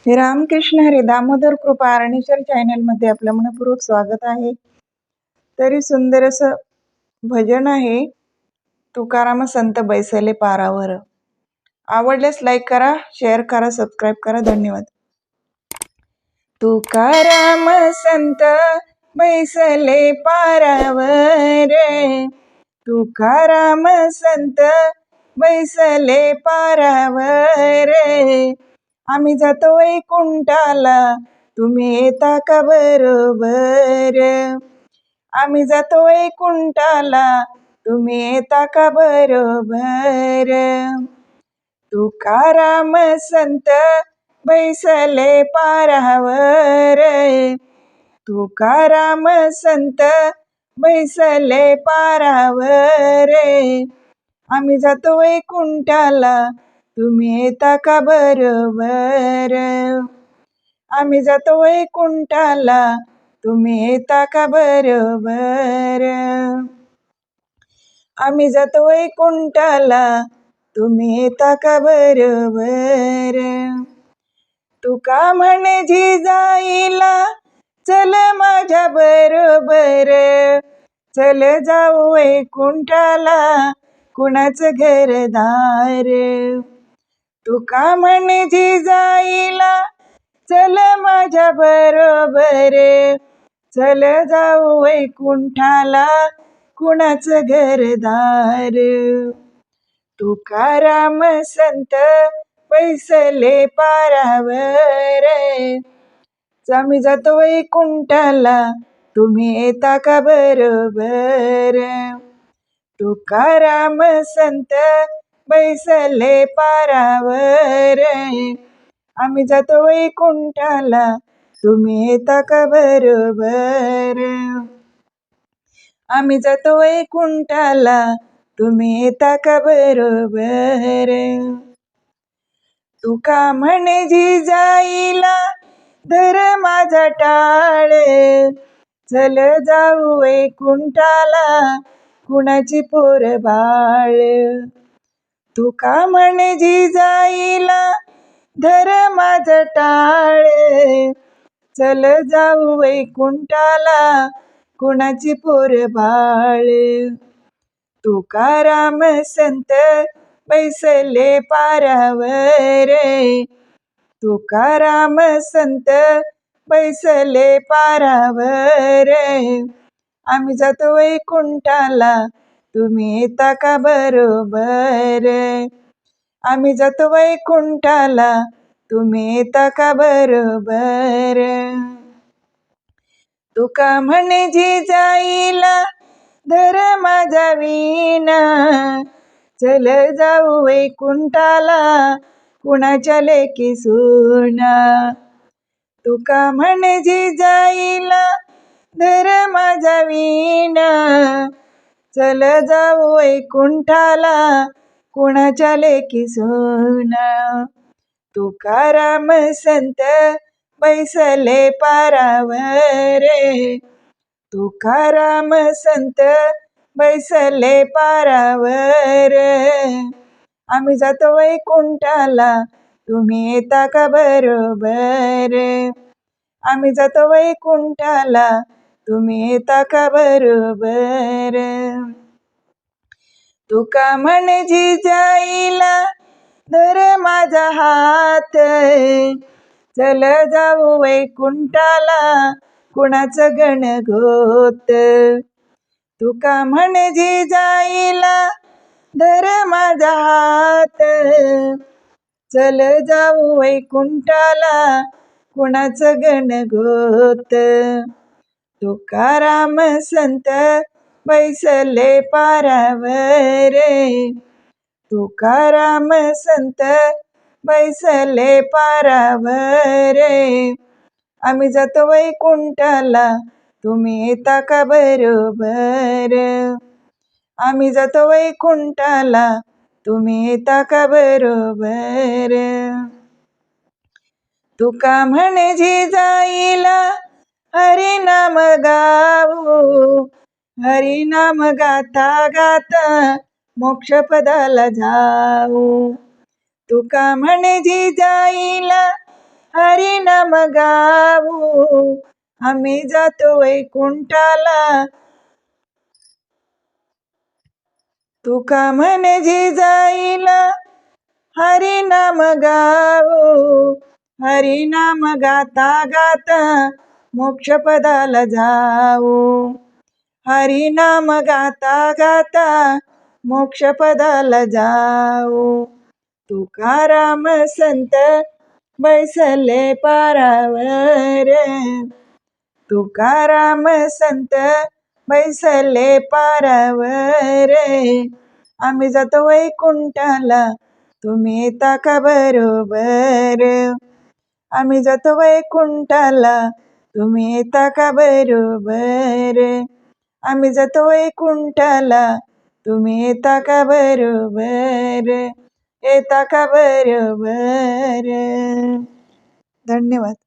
हे रामकृष्ण हरी दामोदर कृपा अरणेश्वर चॅनलमध्ये आपलं मनपूर्वक स्वागत आहे. तरी सुंदर असं भजन आहे, तुकाराम संत बैसले पारावर. आवडल्यास लाईक करा, शेअर करा, सबस्क्राईब करा. धन्यवाद. तुकाराम संत बैसले पारावर, तुकाराम संत बैसले पारावर. आम्ही जातो वैकुंठाला, तुम्ही येता का बरोबर? आम्ही जातो वैकुंठाला, तुम्ही येता का बरोबर? तुकाराम संत बैसले पारावर, तुकाराम संत बैसले पारावर. आम्ही जातो वैकुंठाला, तुम्ही येता का बरोबर? आम्ही जातो वैकुंठाला, तुम्ही येता का बरोबर? आम्ही जातो वैकुंठाला, तुम्ही येता का बरोबर? तुका म्हणे जिजाईला, चल माझ्या बरोबर. चल जाऊ वैकुंठाला, कुणाचं घरदार. तुका म्हणे जिजाईला, चल माझ्या बरोबर. चल जाऊ वैकुंठाला, कुणाचं घरदार. तुकाराम संत बैसले पारावर, आम्ही जातो वैकुंठाला, तुम्ही येता का बरोबर? तुकाराम संत बैसले पारावर, आम्ही जातो वैकुंठाला, तुम्ही येता का बरोबर? आम्ही जातो वैकुंठाला, तुम्ही येता का बरोबर? तुका म्हणे जिजाईला, धर माझा टाळ. चल जाऊ वैकुंठाला, कुणाची पोर बाळ. तुका म्हणे जिजाईला, धर माझा टाळ. चल जाऊ वैकुंठाला, कुणाची पोर बाळ. तुकाराम संत बैसले पारावर, तुकाराम संत बैसले पारावर. आम्ही जातो वैकुंठाला, तुम्ही येता का बरोबर? आम्ही जातो वैकुंठाला, तुम्ही येता का बरोबर? तुका म्हणे जिजाईला, धर माझा वीणा. चल जाऊ वैकुंठाला, कुणाच्या लेकी सुना. तुका म्हणे जिजाईला, धर माझा वीणा. चल जाऊ वैकुंठाला, कुणाच्या लेकी सुना. तुकाराम संत बैसले पारावर, तुकाराम संत बैसले पारावर. आम्ही जातो वैकुंठाला, तुम्ही येता का बरोबर? आम्ही जातो वैकुंठाला, तुम्ही येता का बरोबर? तुका म्हणे जिजाईला, धर माझा हात. चल जाऊ वैकुंठाला, कुणाचं गणगोत. तुका म्हणे जिजाईला, धर माझा हात. चल जाऊ वैकुंठाला, कुणाचं गणगोत. तुकाराम संत बैसले पारावर, तुकाराम संत बैसले पारावर. आम्ही जातो वैकुंठाला, तुम्ही येता का बरोबर? आम्ही जातो वैकुंठाला, तुम्ही येता का बरोबर? तुका म्हणे जिजाईला, हरी नाम गाऊ. हरी नाम गाता गाता, मोक्ष पदाला जाऊ. तुका म्हणे जिजाईला, हरी नाम गाऊ आम्ही जातो वैकुंठाला. तुका म्हणे जिजाईला हरी नाम गाऊ, हरी नाम गाता गाता मोक्ष पदाला जाऊ. हरी नाम गाता गाता मोक्ष पदाला जाऊ. तुकाराम संत बैसले पारावर, तुकाराम संत बैसले पारावर. आम्ही जातो वैकुंठाला तुम्ही येता का बरोबर. आम्ही जातो वैकुंठाला तुम्ही येता का बरोबर. आम्ही जातो वैकुंठाला तुम्ही येता का बरोबर. येता का बरोबर. धन्यवाद.